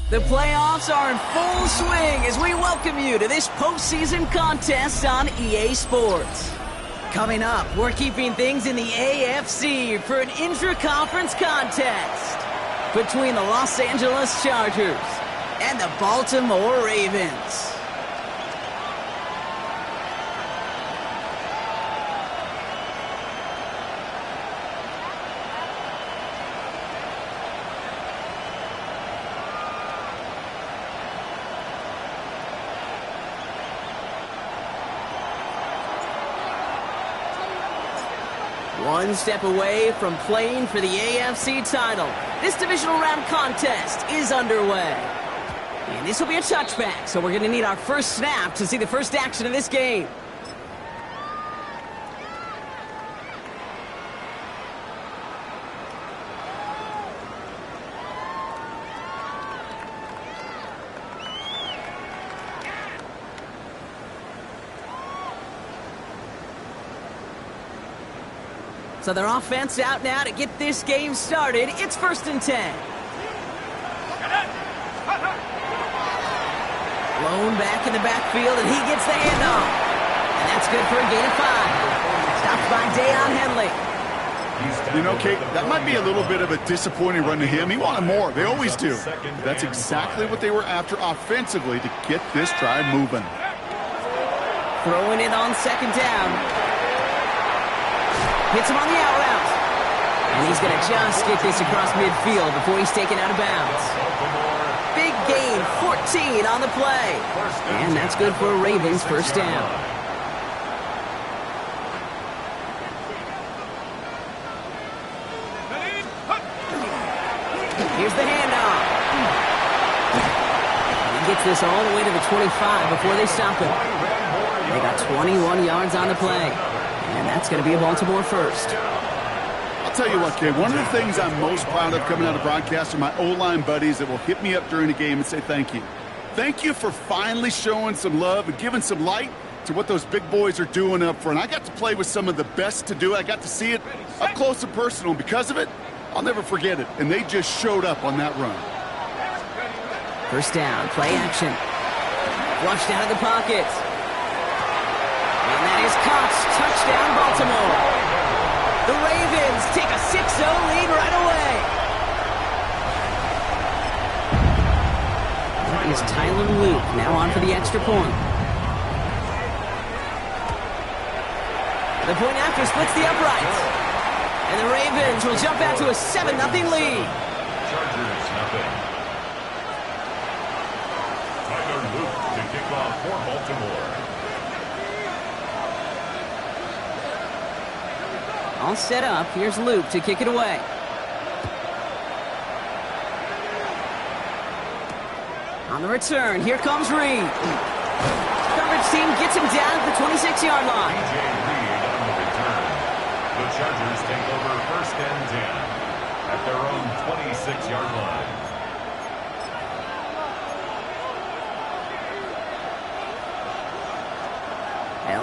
The playoffs are in full swing as we welcome you to this postseason contest on EA Sports. Coming up, we're keeping things in the AFC for an intra-conference contest between the Los Angeles Chargers and the Baltimore Ravens. One step away from playing for the AFC title. This divisional round contest is underway. And this will be a touchback, so we're going to need our first snap to see the first action of this game. So their offense out now to get this game started. It's 1st and 10. Blown back in the backfield, and he gets the handoff. And that's good for a gain of 5. Stopped by Dayon Henley. You know, Kate, that might be a little bit of a disappointing run to him. He wanted more. They always do. But that's exactly what they were after offensively to get this drive moving. Throwing it on 2nd down. Hits him on the out route. And he's going to just get this across midfield before he's taken out of bounds. Big gain, 14 on the play. And that's good for a Ravens first down. Here's the handoff. He gets this all the way to the 25 before they stop him. They got 21 yards on the play. And that's going to be a Baltimore first. I'll tell you what, Kay, one of the things I'm most proud of coming out of broadcast are my O-line buddies that will hit me up during the game and say thank you. Thank you for finally showing some love and giving some light to what those big boys are doing up front. I got to play with some of the best to do it. I got to see it up close and personal. And because of it, I'll never forget it. And they just showed up on that run. First down, play action. Flushed out of the pocket. And that is caught. Touchdown, Baltimore. The Ravens take a 6-0 lead right away. That is Tyler Luke now on for the extra point. The point after splits the uprights. And the Ravens will jump out to a 7-0 lead. Chargers nothing. Tyler Luke to kick off for Baltimore. All set up. Here's Luke to kick it away. On the return, here comes Reed. Coverage team gets him down at the 26-yard line. DJ Reed on the return. The Chargers take over 1st and 10 at their own 26-yard line.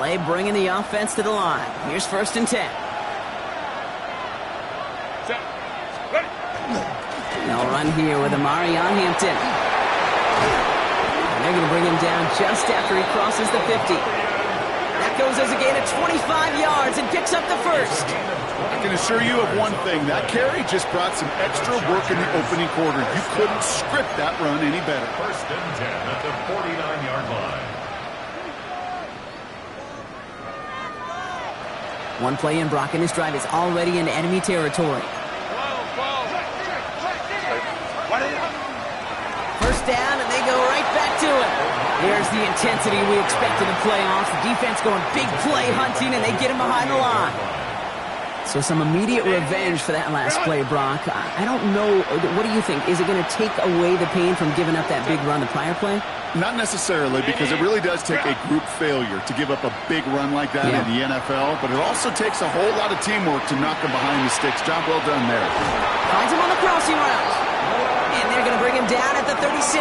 LA bringing the offense to the line. Here's 1st and 10. They'll run here with Amari on Hampton. And they're going to bring him down just after he crosses the 50. That goes as a gain of 25 yards and picks up the first. I can assure you of one thing. That carry just brought some extra work in the opening quarter. You couldn't script that run any better. 1st and 10 at the 49-yard line. One play in, Brock, and this drive is already in enemy territory. First down, and they go right back to it. There's the intensity we expect in the playoffs. The defense going big play hunting, and they get him behind the line. So some immediate revenge for that last play, Brock. I don't know. What do you think? Is it going to take away the pain from giving up that big run the prior play? Not necessarily, because it really does take a group failure to give up a big run like that in the NFL, but it also takes a whole lot of teamwork to knock him behind the sticks. Job well done there. Finds him on the crossing route. And they're going to bring him down at the 36.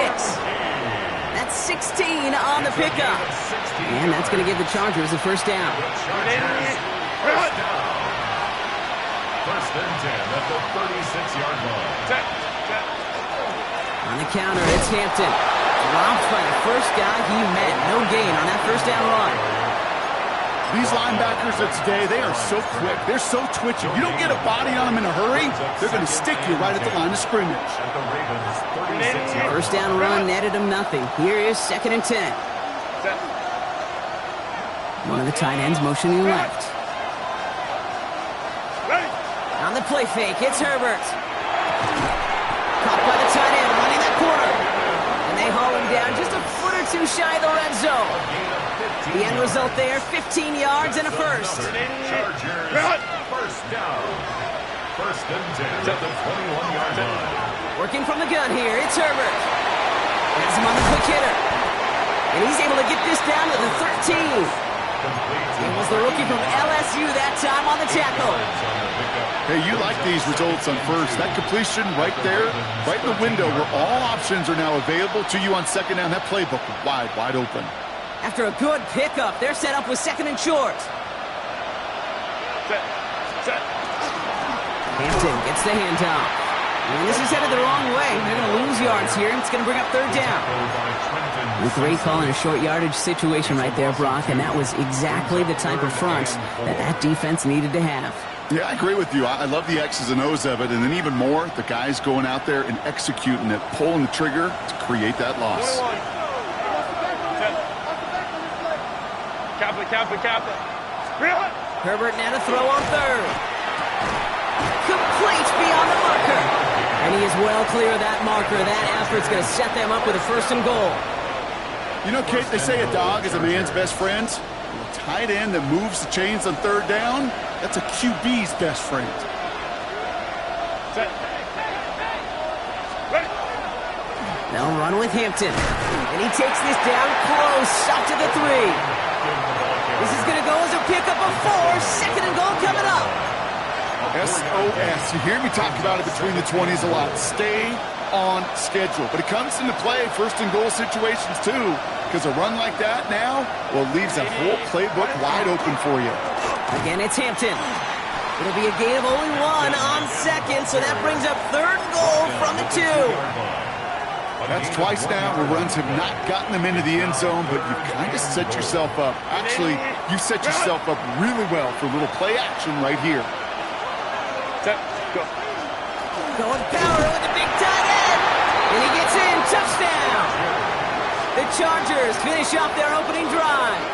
That's 16 on the pickup. And that's going to give the Chargers a first down. 1st and 10 at the 36-yard line. On the counter, it's Hampton. Dropped by the first guy he met. No gain on that first down run. These linebackers of today, they are so quick. They're so twitchy. You don't get a body on them in a hurry, they're going to stick you right at the line of scrimmage. First down run netted him nothing. Here is 2nd and 10. One of the tight ends motioning left. On the play fake, it's Herbert. Caught by the tight end, running that corner. And they haul him down just a foot or two shy of the red zone. The end result there, 15 yards and a first. Chargers, first down. 1st and 10 at the 21-yard line. Working from the gun here, it's Herbert. Has him on the quick hitter. And he's able to get this down to the 13. It was the rookie from LSU that time on the tackle. Hey, you like these results on first. That completion right there, right in the window where all options are now available to you on 2nd down. That playbook wide open. After a good pickup, they're set up with 2nd and short. Hampton gets the handoff. And this is headed the wrong way. They're going to lose yards here, and it's going to bring up 3rd down. A great call in a short yardage situation right there, Brock, and that was exactly the type of front that defense needed to have. Yeah, I agree with you. I love the X's and O's of it, and then even more, the guys going out there and executing it, pulling the trigger to create that loss. Herbert now to throw on 3rd. Complete beyond the marker. And he is well clear of that marker. That effort's going to set them up with a 1st and goal. You know, Kate, they say a dog is a man's best friend. A tight end that moves the chains on 3rd down, that's a QB's best friend. They'll run with Hampton. And he takes this down close, up to the 3. This is going to go as a pickup of 4. 2nd and goal coming up. SOS. You hear me talk about it between the 20s a lot. Stay on schedule. But it comes into play 1st and goal situations too, because a run like that now, well, leaves that whole playbook wide open for you. Again, it's Hampton. It'll be a gain of only 1 on 2nd, so that brings up 3rd goal from the 2. That's twice now where runs have not gotten them into the end zone, but you've kind of set yourself up. Actually, you set yourself up really well for a little play action right here. Going power with the big tight end. And he gets in. Touchdown. The Chargers finish off their opening drive.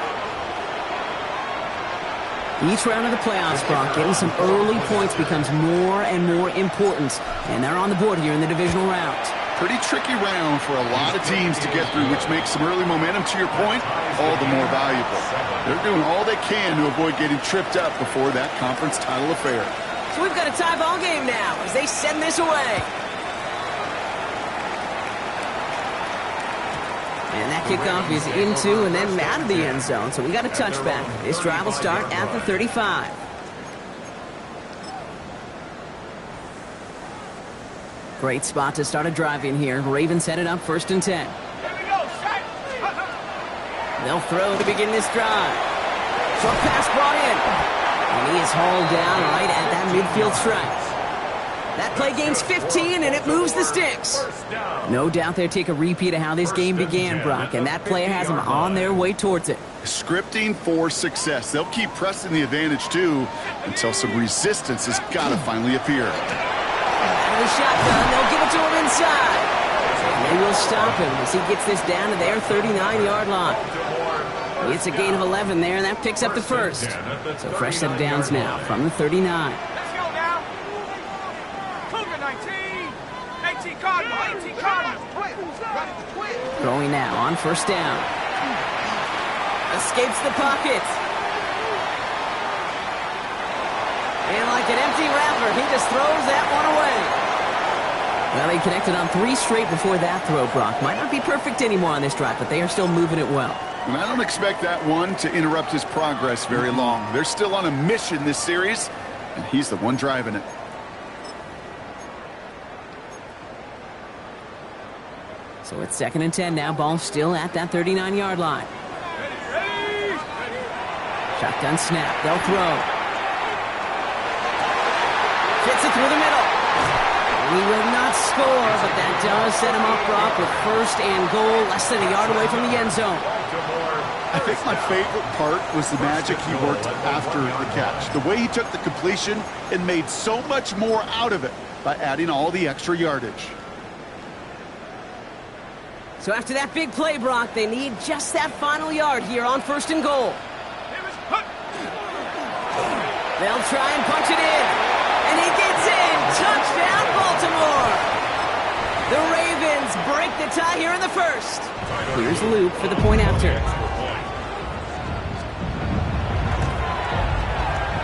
Each round of the playoffs, Brock, getting some early points becomes more and more important. And they're on the board here in the divisional round. Pretty tricky round for a lot of teams to get through, which makes some early momentum, to your point, all the more valuable. They're doing all they can to avoid getting tripped up before that conference title affair. So we've got a tie ball game now as they send this away. And that kickoff is into and then out of the end zone. So we got a touchback. This drive will start at the 35. Great spot to start a drive in here. Ravens set it up 1st and 10. They'll throw to begin this drive. Short pass brought in. And he is hauled down right at that midfield stripe. That play gains 15, and it moves the sticks. No doubt they'll take a repeat of how this game began, Brock, and that player has them on their way towards it. Scripting for success. They'll keep pressing the advantage, too, until some resistance has got to finally appear. Out of the shotgun, they'll give it to him inside. And they will stop him as he gets this down to their 39-yard line. It's a gain of 11 there, and that picks up the 1st. So fresh set of downs now from the 39. Let's go now. Cougar 19. 18 Cardinal. 18 Cardinal. Throwing now on 1st down. Escapes the pocket. And like an empty wrapper, he just throws that one away. Well, he connected on 3 straight before that throw, Brock. Might not be perfect anymore on this drive, but they are still moving it well. And I don't expect that one to interrupt his progress very long. They're still on a mission this series, and he's the one driving it. So it's 2nd and 10 now. Ball still at that 39-yard line. Shotgun snap. They'll throw. Fits it through the middle. He will not score, but that does set him up, Brock, with first and goal, less than a yard away from the end zone. I think my favorite part was the magic he worked after the catch. The way he took the completion and made so much more out of it by adding all the extra yardage. So after that big play, Brock, they need just that final yard here on first and goal. They'll try and punch it in. And he gets in. Touchdown, Baltimore. The Ravens break the tie here in the first. Here's Luke for the point after.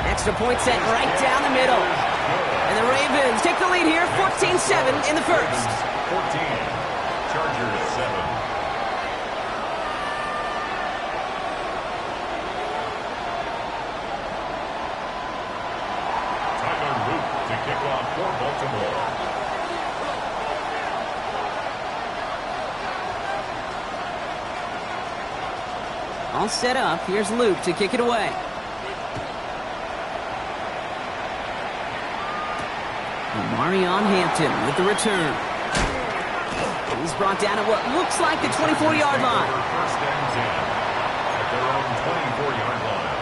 Extra point set right down the middle. And the Ravens take the lead here, 14-7 in the first. 14. Chargers 7. For Baltimore. All set up. Here's Luke to kick it away. Marion Hampton with the return. He's brought down at what looks like the 24-yard line. First and 10 at their own 24-yard line.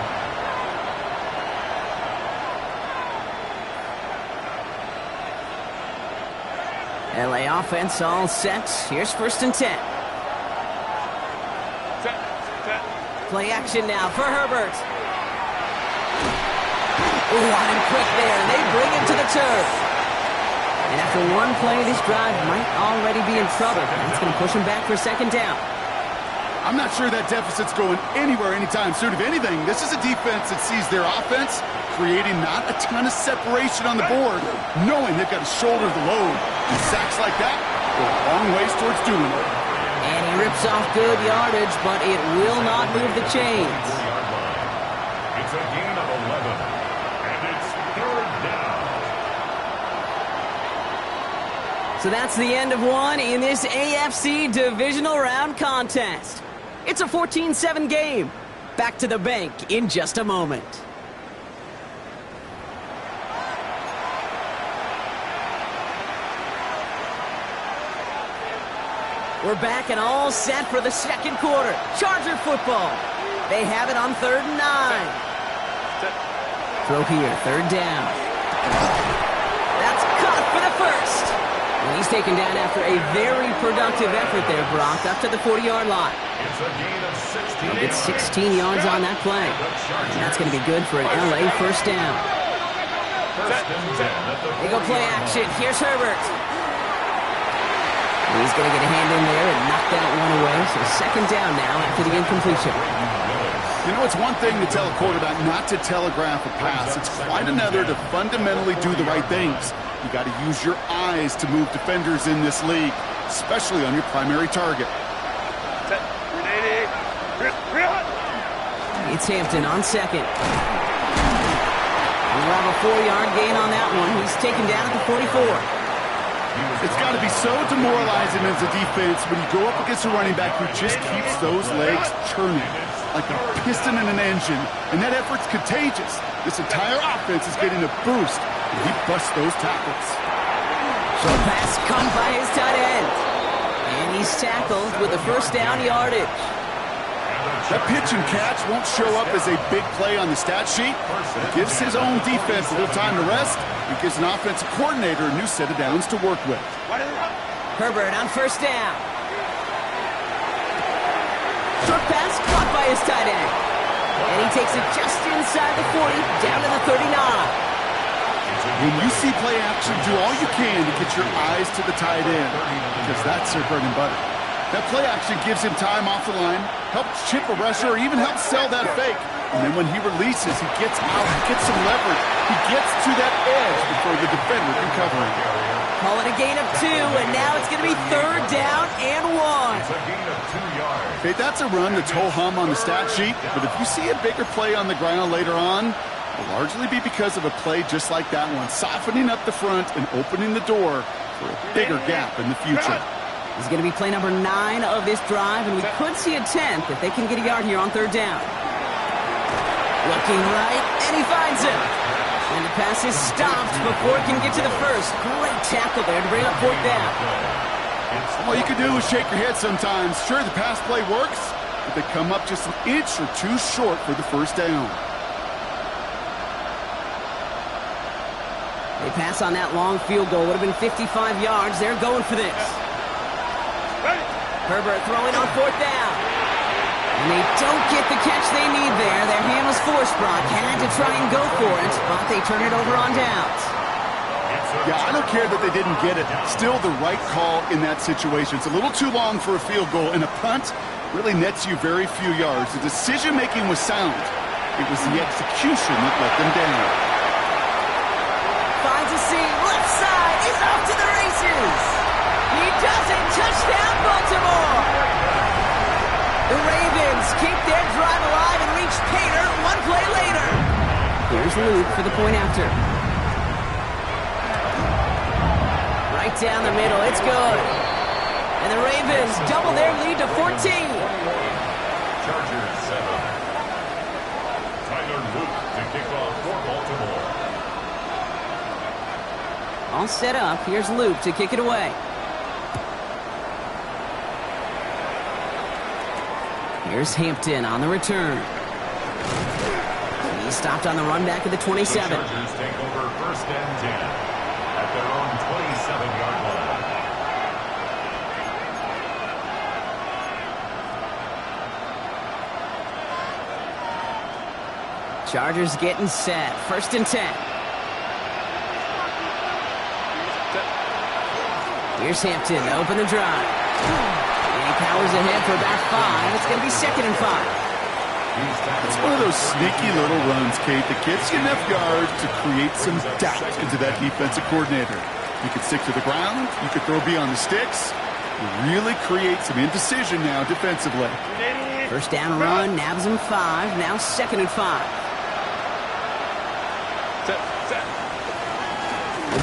LA offense all set. Here's first and 10. Play action now for Herbert. Ooh, on him quick there. They bring him to the turf. And after one play, this drive might already be in trouble. That's going to push him back for second down. I'm not sure that deficit's going anywhere anytime soon. If anything, this is a defense that sees their offense creating not a ton of separation on the board, knowing they've got to shoulder the load. And sacks like that go a long ways towards doing it. And he rips off good yardage, but it will not move the chains. It's a gain of 11, and it's third down. So that's the end of one in this AFC divisional round contest. It's a 14-7 game. Back to the bank in just a moment. We're back and all set for the second quarter. Charger football. They have it on 3rd and 9. Throw here, 3rd down. That's caught for the first. And he's taken down after a very productive effort there, Brock, up to the 40-yard line. It's a gain of 16. He'll get 16 yards on that play. And that's going to be good for an LA first down. First and 10 at the 40-yard line. They go play action. Here's Herbert. He's going to get a hand in there and knock that one away. So second down now after the incompletion. You know, it's one thing to tell a quarterback not to telegraph a pass. It's quite another to fundamentally do the right things. You got to use your eyes to move defenders in this league, especially on your primary target. It's Hampton on second. We'll have a 4-yard gain on that one. He's taken down at the 44. It's got to be so demoralizing as a defense when you go up against a running back who just keeps those legs churning like a piston in an engine, and that effort's contagious. This entire offense is getting a boost, and he busts those tackles. Short pass caught by his tight end. And he's tackled with the first down yardage. That pitch and catch won't show up as a big play on the stat sheet, but it gives his own defense a little time to rest. It gives an offensive coordinator a new set of downs to work with. Herbert on first down. Short pass caught by his tight end. And he takes it just inside the 40, down to the 39. When you see play action, do all you can to get your eyes to the tight end, because that's their bread and butter. That play action gives him time off the line, helps chip a rusher, or even helps sell that fake. And then when he releases, he gets out, he gets some leverage. He gets to that edge before the defender can cover him. Call it a gain of 2, and now it's going to be 3rd down and 1. It's a gain of 2 yards. Okay, that's a run that's ho-hum on the stat sheet, but if you see a bigger play on the ground later on, it'll largely be because of a play just like that one, softening up the front and opening the door for a bigger gap in the future. This is going to be play number 9 of this drive, and we could see a 10th if they can get a yard here on 3rd down. Looking right, and he finds him. And the pass is stopped before it can get to the first. Great tackle there to bring up fourth down. All you can do is shake your head sometimes. Sure, the pass play works, but they come up just an inch or two short for the first down. They pass on that long field goal. Would have been 55 yards. They're going for this. Herbert throwing on fourth down. And they don't get the catch they need there. Their hand was forced, Brock. Had to try and go for it, but they turn it over on downs. Yeah, I don't care that they didn't get it. Still the right call in that situation. It's a little too long for a field goal, and a punt really nets you very few yards. The decision-making was sound. It was the execution that let them down. Finds a seam, left side, he's off to the races. He does it, touchdown Baltimore. The Ravens keep their drive alive and reach Pater one play later. Here's Luke for the point after. Right down the middle, it's good. And the Ravens double their lead to 14. Chargers 7. Tyler Luke to kick off for Baltimore. All set up. Here's Luke to kick it away. Here's Hampton on the return. He stopped on the run back at the 27. The Chargers take over first and 10 at their own 27-yard line. Chargers getting set. First and 10. Here's Hampton to open the drive. And he powers ahead for about 5. It's going to be second and 5. It's one of those sneaky little runs, Kate, that gets you enough yards to create some doubt into that defensive coordinator. You could stick to the ground. You could throw beyond the sticks. You really create some indecision now defensively. First down run, nabs him 5. Now second and 5.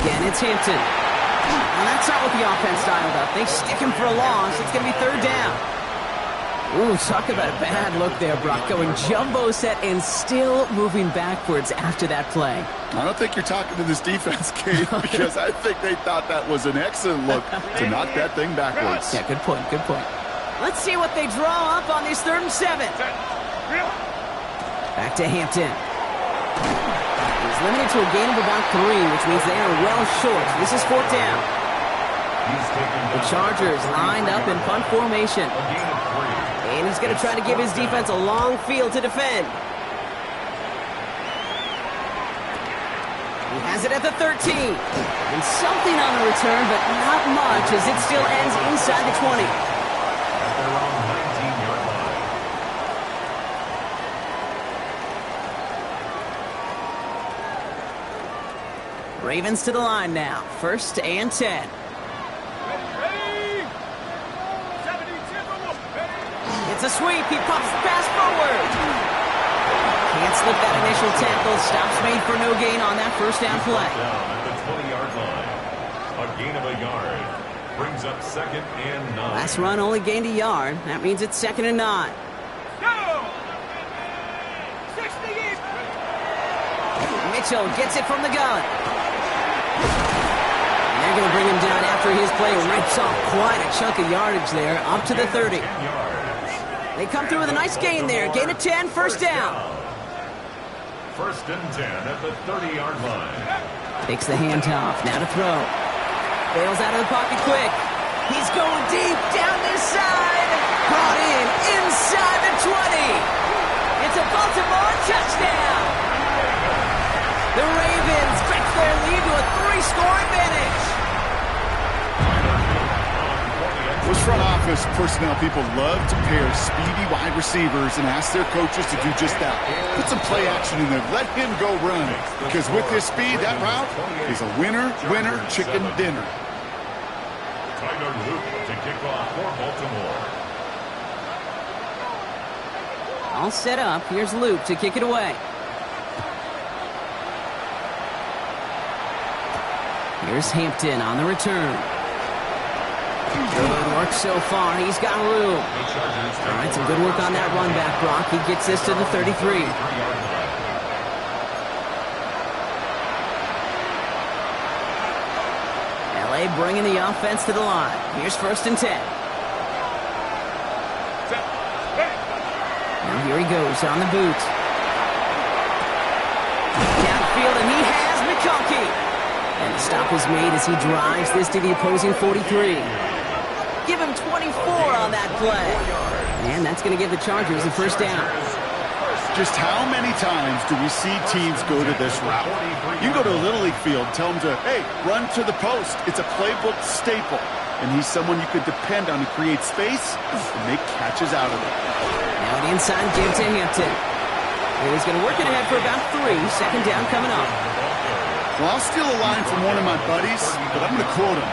Again, it's Hampton. And that's not what the offense dialed up. They stick him for a loss. It's going to be third down. Ooh, talk about a bad look there, Brock. Going jumbo set and still moving backwards after that play. I don't think you're talking to this defense, Kate, because I think they thought that was an excellent look to knock that thing backwards. Yeah, good point, good point. Let's see what they draw up on this third and 7. Back to Hampton. He's limited to a gain of about 3, which means they are well short. This is fourth down. The Chargers lined up in punt formation. And he's going to try to give his defense a long field to defend. He has it at the 13. And something on the return, but not much as it still ends inside the 20. At their own 19-yard line. Ravens to the line now. First and 10. It's a sweep. He pops the pass forward. Can't slip that initial tackle. Stops made for no gain on that first down play. Down at the 20-yard line. A gain of a yard. Brings up second and 9. Last run only gained a yard. That means it's second and 9. Mitchell gets it from the gun. And they're going to bring him down after his play rips off quite a chunk of yardage there, up to the 30. They come through with a nice gain there. Gain of 10, first down. First and 10 at the 30-yard line. Takes the handoff. Now to throw. Bails out of the pocket quick. He's going deep down this side. Brought in inside the 20. It's a Baltimore touchdown. The Ravens stretch their lead to a 3-score advantage. Those front office personnel people love to pair speedy wide receivers and ask their coaches to do just that. Put some play action in there. Let him go run. Because with his speed, that route is a winner, chicken dinner. Tyler Luke to kick off for Baltimore. All set up. Here's Luke to kick it away. Here's Hampton on the return. Good work so far. He's got room. All right, some good work on that run back, Brock. He gets this to the 33. L.A. bringing the offense to the line. Here's 1st and 10. And here he goes on the boot. Downfield, and he has McConkey. And the stop was made as he drives this to the opposing 43. Give him 24 on that play. And that's going to give the Chargers the 1st down. Just how many times do we see teams go to this route? You go to a Little League field, tell them to, hey, run to the post. It's a playbook staple. And he's someone you could depend on to create space and make catches out of it. Now an inside give to Hampton. And he's going to work it ahead for about 3. 2nd down coming up. Well, I'll steal a line from one of my buddies, but I'm going to quote him.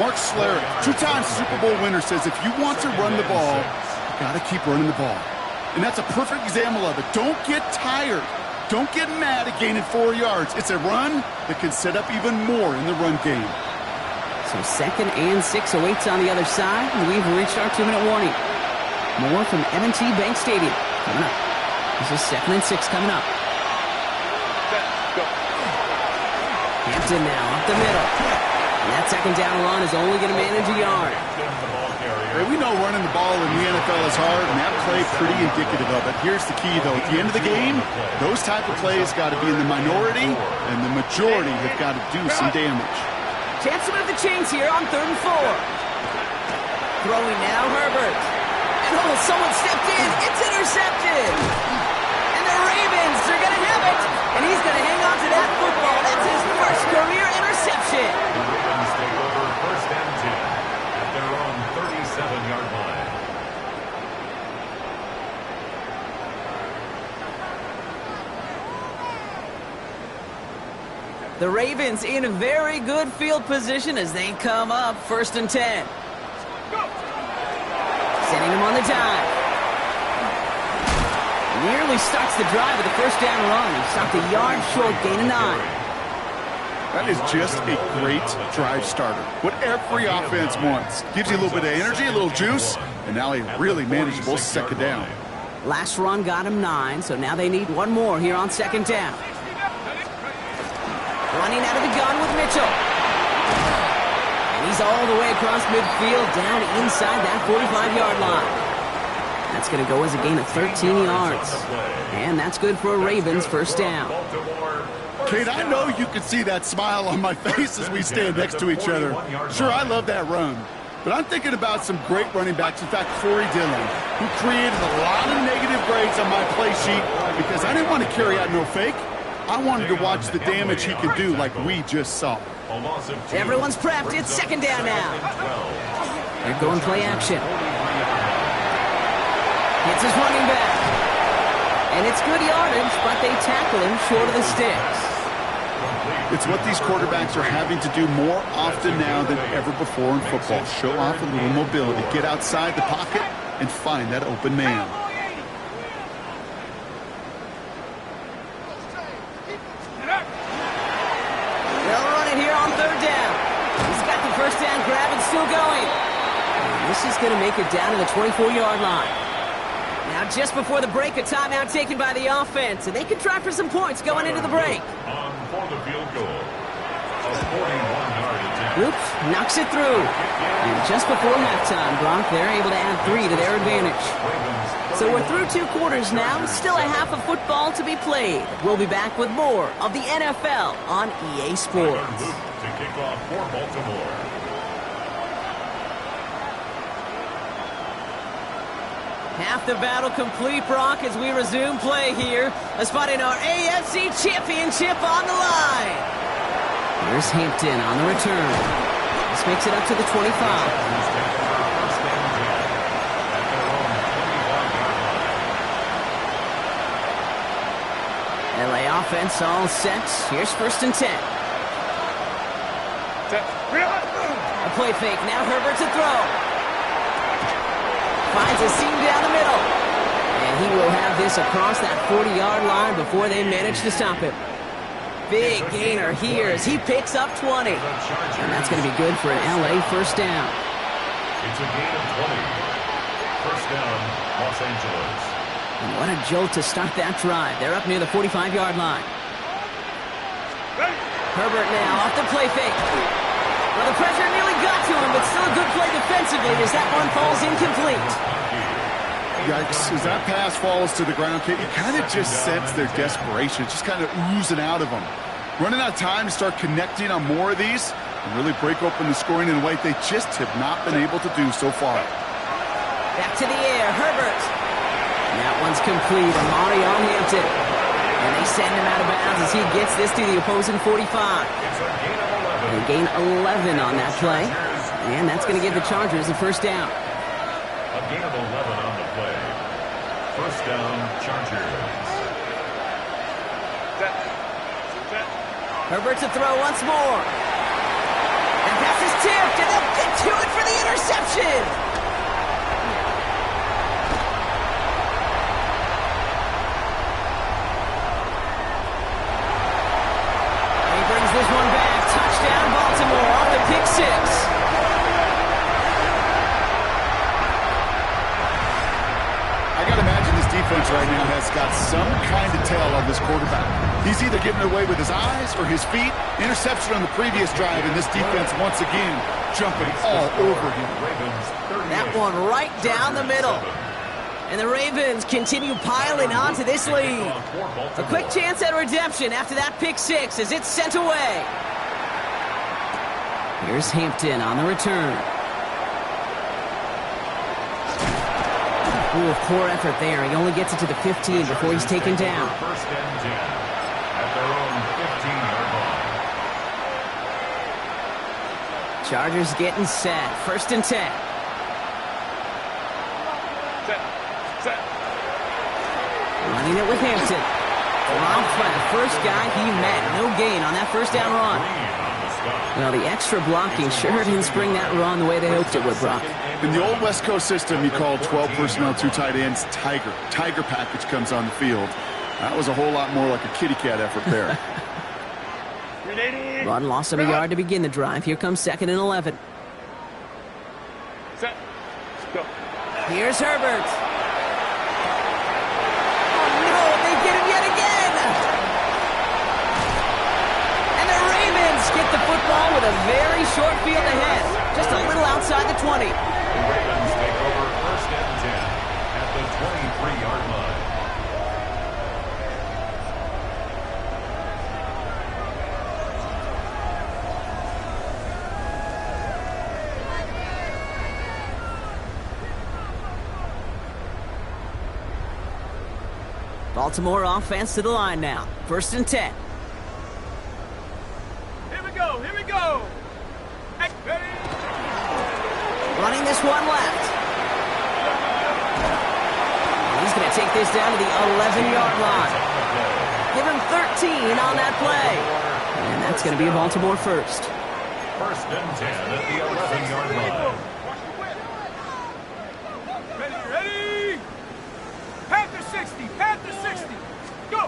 Mark Schlereth, 2-time Super Bowl winner, says if you want to run the ball, you got to keep running the ball. And that's a perfect example of it. Don't get tired. Don't get mad at gaining 4 yards. It's a run that can set up even more in the run game. So 2nd and 6 awaits on the other side, and we've reached our 2-minute warning. More from M&T Bank Stadium coming up. This is 2nd and 6 coming up. Hampton now up the middle. And that 2nd down run is only going to manage a yard. Hey, we know running the ball in the NFL is hard, and that play pretty indicative of it. Here's the key, though. At the end of the game, those type of plays got to be in the minority, and the majority have got to do some damage. Chance to move the chains here on 3rd and 4. Throwing now, Herbert. And someone stepped in. It's intercepted. And the Ravens are going to have it. And he's going to hang on to that football. That's his 1st career interception. The Ravens take over 1st and 10 at their own 37-yard line. The Ravens in a very good field position as they come up 1st and 10. Sending him on the dive. Nearly starts the drive with the 1st down run. He stopped a yard short, gain of 9. That is just a great drive starter. What every offense wants. Gives you a little bit of energy, a little juice, and now a really manageable 2nd down. Last run got him 9, so now they need 1 more here on 2nd down. Running out of the gun with Mitchell. And he's all the way across midfield, down inside that 45-yard line. That's going to go as a gain of 13 yards. And that's good for a Ravens 1st down. Kate, I know you can see that smile on my face as we stand next to each other. Sure, I love that run. But I'm thinking about some great running backs. In fact, Corey Dillon, who created a lot of negative grades on my play sheet because I didn't want to carry out no fake. I wanted to watch the damage he could do like we just saw. Everyone's prepped. It's 2nd down now. They're going play action. It's his running back. And it's good yardage, but they tackle him short of the sticks. It's what these quarterbacks are having to do more often now than ever before in football. Show off a little mobility. Get outside the pocket and find that open man. They'll run it here on 3rd down. He's got the 1st down grab and still going. And this is going to make it down to the 24-yard line. Now, just before the break, a timeout taken by the offense, and they can try for some points going into the break. On for the field goal. A 41-yard attempt. Oops, knocks it through. And just before halftime, Brock, they're able to add 3 to their advantage. So we're through 2 quarters now, still a half of football to be played. We'll be back with more of the NFL on EA Sports. To kick off for Baltimore. Half the battle complete, Brock, as we resume play here. Let's find in our AFC Championship on the line. Here's Hampton on the return. This makes it up to the 25. LA offense all set. Here's 1st and 10. A play fake. Now Herbert to throw. Finds a seam down the middle. And he will have this across that 40-yard line before they manage to stop him. Big gainer here as he picks up 20. And that's going to be good for an LA 1st down. It's a gain of 20. 1st down, Los Angeles. And what a jolt to start that drive. They're up near the 45-yard line. Herbert now off the play fake. Well, the pressure defensively as that one falls incomplete. Yikes, as that pass falls to the ground, Kate, you kind of just sense their desperation. It's just kind of oozing out of them. Running out of time to start connecting on more of these and really break open the scoring in a way they just have not been able to do so far. Back to the air, Herbert. And that one's complete. Amari on Hampton. And they send him out of bounds as he gets this to the opposing 45. They gain 11 on that play. And that's going to give the Chargers a first down. A gain of 11 on the play. First down, Chargers. Herbert to throw once more. And pass is tipped, and they'll get to it for the interception. And he brings this one back. Touchdown, Baltimore off the pick six. Defense right now has got some kind of tell on this quarterback. He's either getting away with his eyes or his feet. Interception on the previous drive, and this defense once again jumping all over him. That one right down the middle. And the Ravens continue piling on to this lead. A quick chance at redemption after that pick six as it's sent away. Here's Hampton on the return. Ooh, poor effort there. He only gets it to the 15 before he's taken down. First and 10 at their own 15-yard line. Chargers getting set. First and 10. Set. Running it with Hampton. Round flat. First guy he met. No gain on that first down run. Well, the extra blocking sure didn't spring that run the way they hoped it would, Brock. In the old West Coast system, you called 12 personnel, 2 tight ends, Tiger. Tiger package comes on the field. That was a whole lot more like a kitty cat effort there. Run loss of a yard to begin the drive. Here comes second and 11. Set. Go. Here's Herbert. Oh, no, they get him yet again. And the Ravens get the football with a very short field ahead. Just a little outside the 20. The Ravens take over first and 10 at the 23-yard line. Baltimore offense to the line now. First and 10. Here we go. Hey, ready? Running this one left. He's going to take this down to the 11-yard line. Give him 13 on that play. And that's going to be a Baltimore first. First and 10 at the 11-yard line. Ready? Panther 60. Go.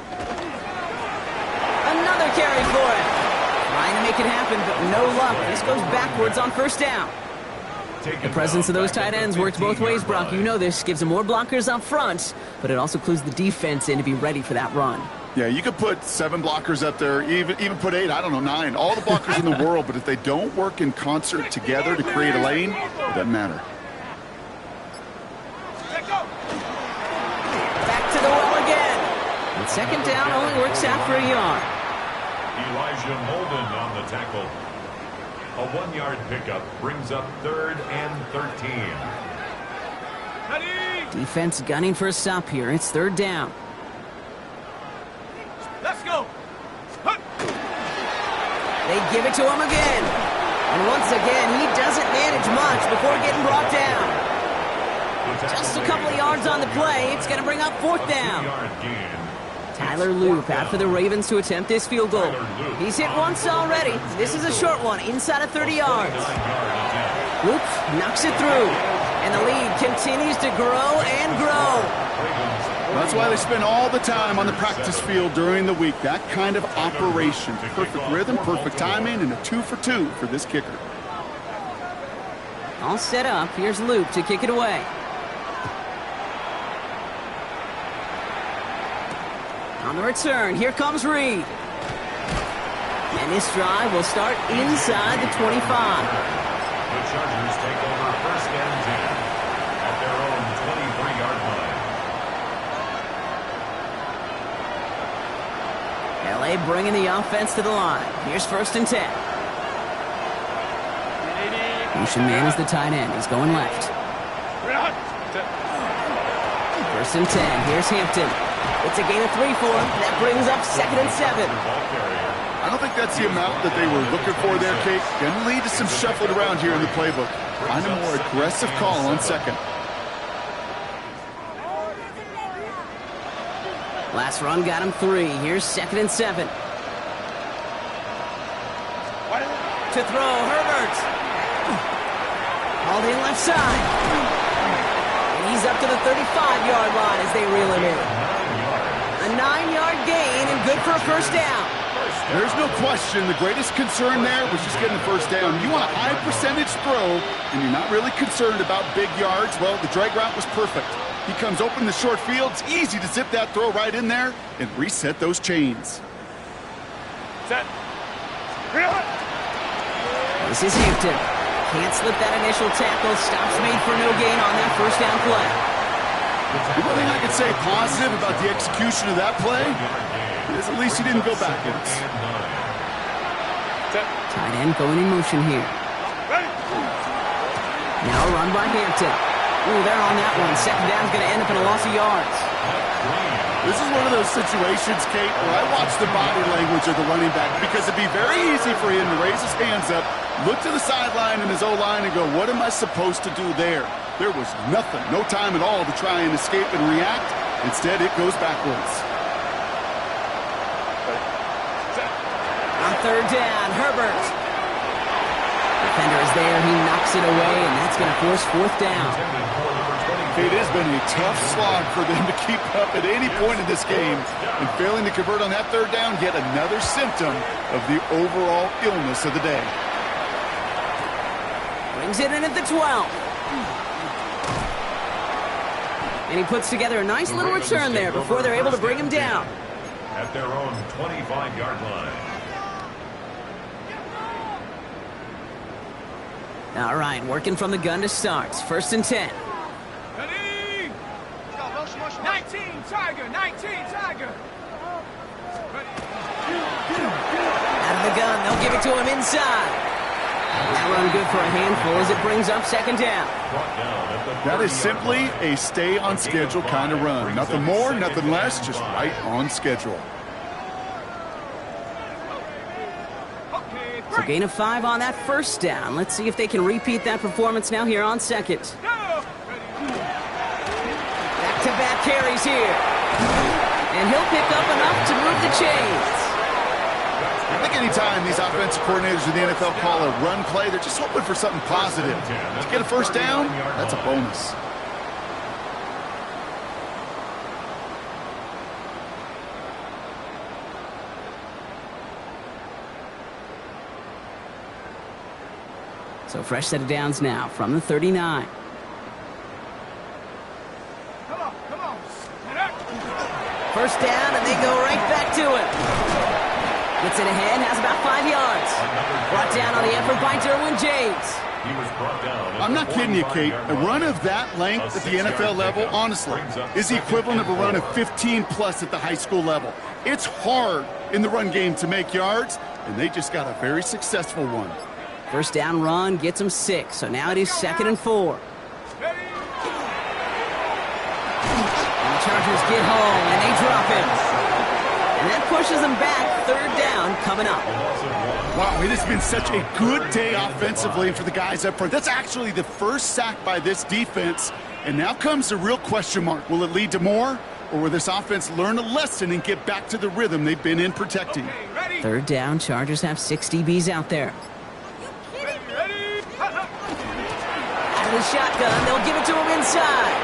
Another carry for him. Trying to make it happen, but no luck. This goes backwards on first down. The presence of those tight ends works both ways, Brock. You know this. Gives them more blockers up front, but it also clues the defense in to be ready for that run. Yeah, you could put 7 blockers up there, even put 8, I don't know, 9. All the blockers in the world, but if they don't work in concert together to create a lane, it doesn't matter. Back to the well again. And second down only works out for a yard. Elijah Molden on the tackle. A 1-yard pickup brings up third and 13. Ready? Defense gunning for a stop here. It's third down. Let's go. They give it to him again. And once again, he doesn't manage much before getting brought down. Just a couple of yards on the play. It's going to bring up fourth down. Tyler Loop out for the Ravens to attempt this field goal. He's hit once already. This is a short one, inside of 30 yards. Loop knocks it through. And the lead continues to grow and grow. That's why they spend all the time on the practice field during the week. That kind of operation. Perfect rhythm, perfect timing, and a 2-for-2 for this kicker. All set up. Here's Loop to kick it away. On the return, here comes Reed. And this drive will start inside the 25. The Chargers take over first and 10 at their own 23-yard line. LA bringing the offense to the line. Here's first and 10. Motion man is the tight end. He's going left. First and 10. Here's Hampton. It's a gain of 3 for him. That brings up second and 7. I don't think that's the amount that they were looking for there, Kate. Going to lead to some shuffling around here in the playbook. Find a more aggressive call on second. Last run got him 3. Here's second and 7. To throw, Herbert. Hauled in left side. And he's up to the 35-yard line as they reel him in. A 9-yard gain and good for a first down. There's no question the greatest concern there was just getting the first down. You want a high percentage throw, and you're not really concerned about big yards. Well, the drag route was perfect. He comes open the short field. It's easy to zip that throw right in there and reset those chains. Set. This is Hampton. Can't slip that initial tackle. Stops made for no gain on that first down play. The one thing I could say positive about the execution of that play is at least he didn't go backwards. Tight end going in motion here. Now a run by Hampton. Ooh, they're on that one. Second down's going to end up in a loss of yards. This is one of those situations, Kate, where I watch the body language of the running back because it'd be very easy for him to raise his hands up, look to the sideline in his O-line and go, what am I supposed to do there? There was nothing, no time at all to try and escape and react. Instead, it goes backwards. On third down, Herbert. Defender is there. He knocks it away, and that's going to force fourth down. It has been a tough slog for them to keep up at any point in this game. And failing to convert on that third down, yet another symptom of the overall illness of the day. Brings it in at the 12. And he puts together a nice little return there before they're able to bring him down. At their own 25-yard line. All right, working from the gun to start. First and 10. Ready? 19, Tiger. 19, Tiger. Out of the gun, they'll give it to him inside. That run good for a handful as it brings up second down. That is simply a stay on schedule kind of run. Nothing more, nothing less, just right on schedule. So gain of 5 on that first down. Let's see if they can repeat that performance now here on second. Back-to-back carries here. And he'll pick up enough to move the chains. I think anytime these offensive coordinators in the NFL call a run play, they're just hoping for something positive. To get a first down, that's a bonus. So fresh set of downs now from the 39. Come on. First down, and they go right back to it. Gets it ahead, has about 5 yards. Brought down on the effort by Derwin James. He was brought down. I'm not kidding you, Kate. A run of that length at the NFL level, honestly, is the equivalent of a run of 15-plus at the high school level. It's hard in the run game to make yards, and they just got a very successful one. First down run gets them 6, so now it is second and 4. And the Chargers get home, and they drop him. And that pushes them back. Third down coming up. Wow, it has been such a good day offensively for the guys up front. That's actually the first sack by this defense. And now comes the real question mark. Will it lead to more? Or will this offense learn a lesson and get back to the rhythm they've been in protecting? Third down, Chargers have 6 DBs out there. Out of the shotgun, they'll give it to him inside.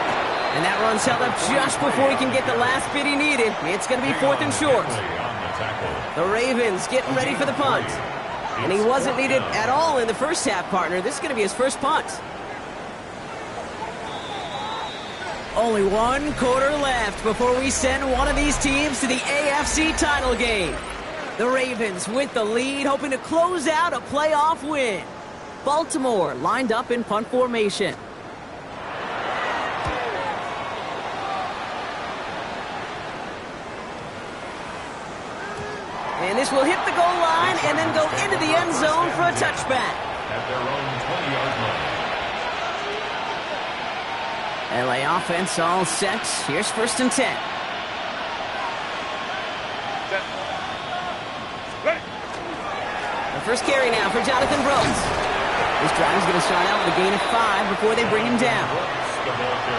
And that run's held up just before he can get the last bit he needed. It's going to be fourth and short. The Ravens getting ready for the punt. And he wasn't needed at all in the first half, partner. This is going to be his first punt. Only 1 quarter left before we send one of these teams to the AFC title game. The Ravens with the lead, hoping to close out a playoff win. Baltimore lined up in punt formation. And this will hit the goal line and then go into the end zone for a touchback. At their own 20-yard line. LA offense all set. Here's 1st and 10. The first carry now for Jonathan Brooks. This drive is going to start out with a gain of 5 before they bring him down.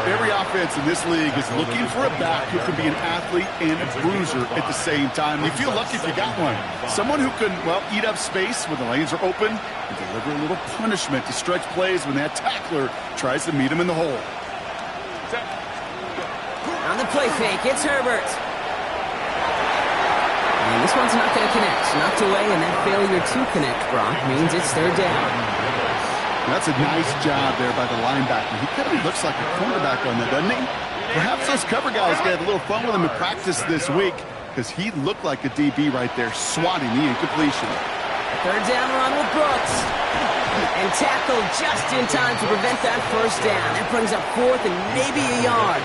Every offense in this league is looking for a back who can be an athlete and a bruiser at the same time. You feel lucky if you got one. Someone who can, well, eat up space when the lanes are open and deliver a little punishment to stretch plays when that tackler tries to meet him in the hole. On the play fake, it's Herbert. And this one's not going to connect. Knocked away, and that failure to connect, Brock, means it's 3rd down. That's a nice job there by the linebacker. He kind of looks like a cornerback on that, doesn't he? Perhaps those cover guys got a little fun with him in practice this week because he looked like a DB right there, swatting the incompletion. 3rd down run with Brooks. And tackled just in time to prevent that 1st down. That brings up 4th and maybe a yard.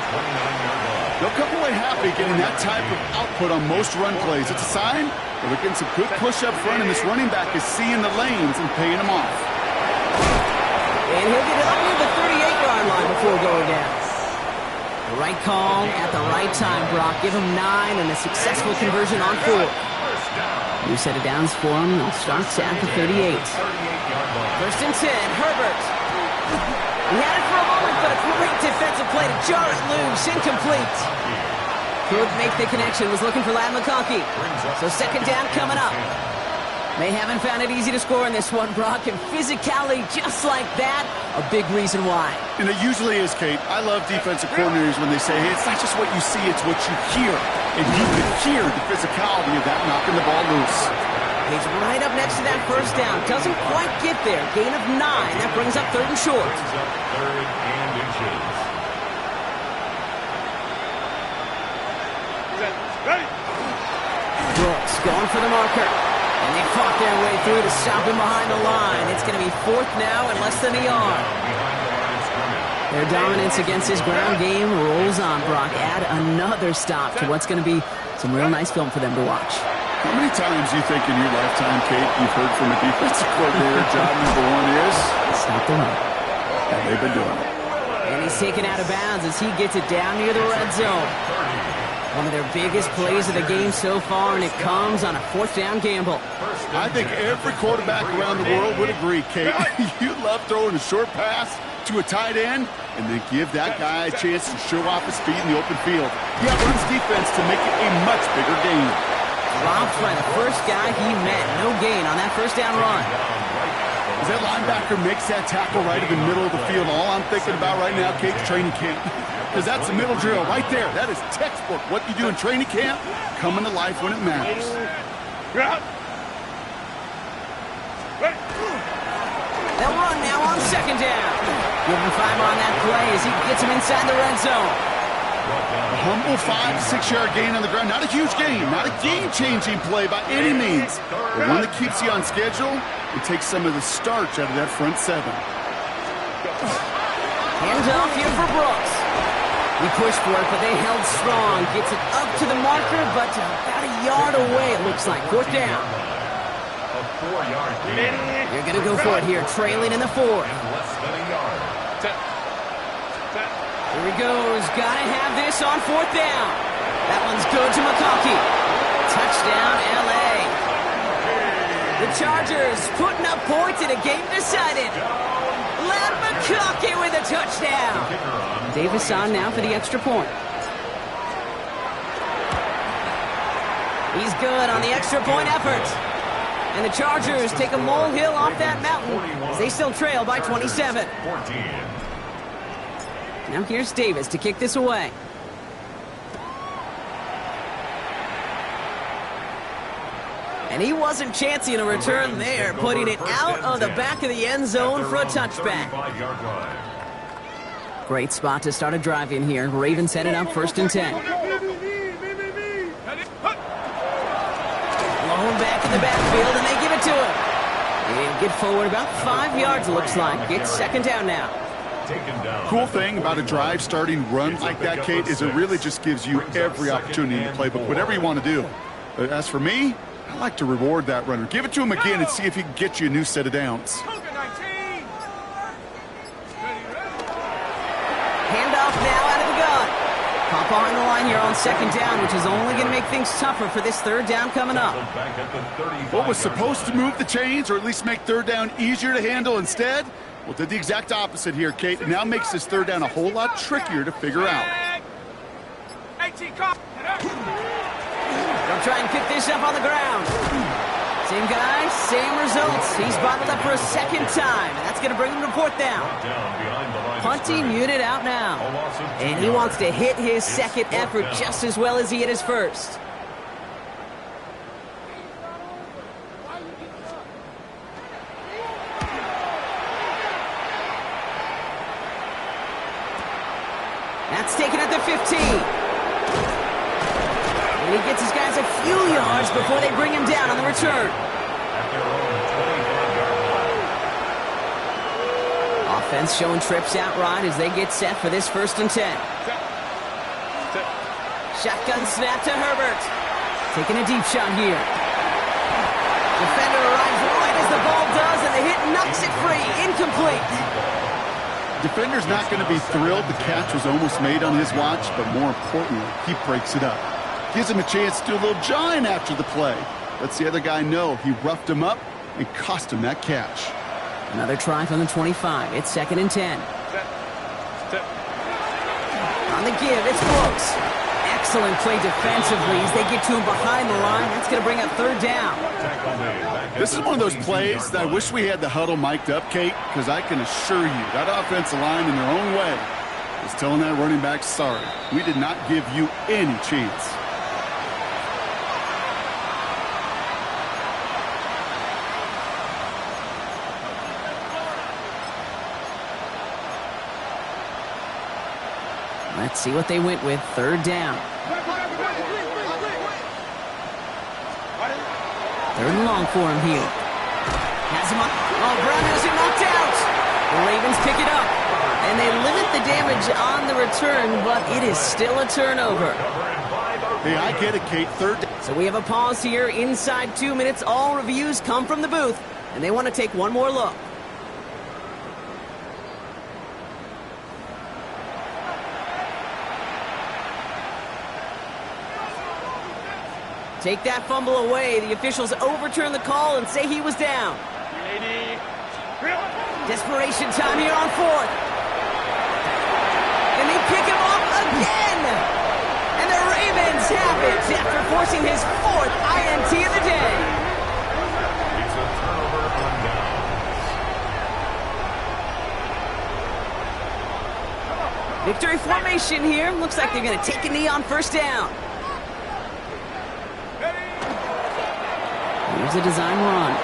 They'll come away happy getting that type of output on most run plays. It's a sign that they're getting some good push up front, and this running back is seeing the lanes and paying them off. And he'll get it up near the 38-yard line before going down. The right call at the right time, Brock. Give him 9 and a successful conversion on 4. New set of downs for him. They'll start at the 38. 1st and 10, Herbert. He had it for a moment, but a great defensive play to jar it loose. Incomplete. Could make the connection. Was looking for Lad McConkey. So 2nd down coming up. They haven't found it easy to score in this one, Brock, and physicality just like that, a big reason why. And it usually is, Kate. I love defensive coordinators when they say, hey, it's not just what you see, it's what you hear. And you can hear the physicality of that knocking the ball loose. He's right up next to that 1st down. Doesn't quite get there. Gain of 9. That brings up 3rd and short. Third and inches. Brooks going for the marker. And they fought their way through to stop him behind the line. It's going to be 4th now and less than a yard. Their dominance against his ground game rolls on, Brock. Add another stop to what's going to be some real nice film for them to watch. How many times do you think in your lifetime, Kate, you've heard from a defensive coordinator, job number 1 is? Stop the run. And they've been doing it. And he's taken out of bounds as he gets it down near the red zone. One of their biggest plays of the game so far, and it comes on a 4th down gamble. I think every quarterback around the world would agree, Kate. You love throwing a short pass to a tight end and then give that guy a chance to show off his speed in the open field. He outruns defense to make it a much bigger gain. Dropped by the first guy he met. No gain on that 1st down run. As that linebacker makes that tackle right in the middle of the field, all I'm thinking about right now, Kate, training camp. Because that's the middle drill right there. That is textbook. What you do in training camp, coming to life when it matters. They'll run now on 2nd down. Give him 5 on that play as he gets him inside the red zone. A humble 5 to 6 yard gain on the ground. Not a huge gain. Not a game-changing play by any means. But one that keeps you on schedule and takes some of the starch out of that front 7. Hands off here for Brooks. He pushed for it, but they held strong. Gets it up to the marker, but about a yard away, it looks like. 4th down. A 4-yard gain. You're going to go for it here, trailing in the 4th. Less than a yard. Here he goes. Got to have this on 4th down. That one's good to McConkey. Touchdown, L.A. The Chargers putting up points in a game decided. Lad McConkey with a touchdown. Davis on now for the extra point. He's good on the extra point effort. And the Chargers take a molehill off that mountain as they still trail by 27. 14. Now here's Davis to kick this away. And he wasn't chancing a return there, putting it out of the back of the end zone for a touchback. Great spot to start a drive in here. Ravens headed up 1st and 10. Blown back in the backfield, and they give it to him. And get forward about 5 yards, it looks like. It's second down now. Cool thing about a drive starting run like that, Kate, is it really just gives you every opportunity in the playbook, whatever you want to do. But as for me, I like to reward that runner. Give it to him again and see if he can get you a new set of downs. Handoff now out of the gun. Pop behind the line here on second down, which is only going to make things tougher for this third down coming up. What was supposed to move the chains or at least make third down easier to handle instead? Well, did the exact opposite here, Kate. It now makes this third down a whole lot trickier to figure out. They'll try and pick this up on the ground. Same guy, same results. He's bottled up for a second time, and that's going to bring him to fourth down. Punting unit out now. And he wants to hit his second effort just as well as he hit his first. That's taken at the 15. And he gets his guys a few yards before they bring him down on the return. Offense showing trips out right as they get set for this 1st and 10. Shotgun snap to Herbert. Taking a deep shot here. Defender arrives right as the ball does, and the hit knocks it free. Incomplete. Defender's not going to be thrilled the catch was almost made on his watch, but more importantly, he breaks it up. Gives him a chance to do a little jawing after the play. Lets the other guy know he roughed him up and cost him that catch. Another try from the 25. It's 2nd and 10. On the give, it's Brooks. Excellent play defensively as they get to him behind the line. That's going to bring up third down. This is one of those plays that I wish we had the huddle mic'd up, Kate, because I can assure you that offensive line in their own way is telling that running back, sorry, we did not give you any chance. Let's see what they went with. Third down. 3rd and long for him here. Has him up. Oh, Brown has him knocked out. The Ravens pick it up. And they limit the damage on the return, but it is still a turnover. Hey, I get it, Kate. Third down. So we have a pause here inside 2 minutes. All reviews come from the booth, and they want to take one more look. Take that fumble away. The officials overturn the call and say he was down. Desperation time here on 4th. And they pick him up again. And the Ravens have it after forcing his 4th INT of the day. It's a turnover on down. Victory formation here. Looks like they're going to take a knee on 1st down. Here's a design run.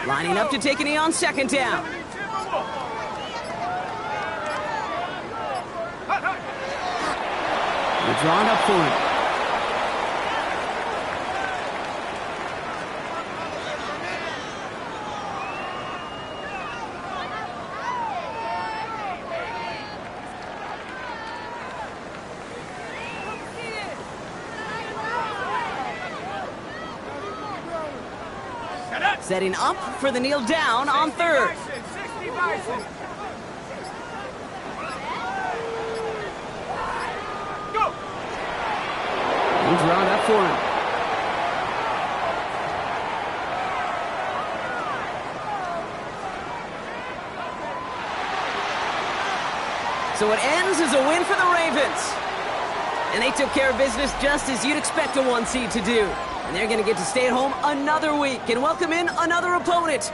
Lining up to take a knee on 2nd down. They're drawn up for him. Setting up for the kneel down on 3rd. He's drawn up for him. So it ends as a win for the Ravens. And they took care of business just as you'd expect a 1 seed to do. And they're going to get to stay at home another week and welcome in another opponent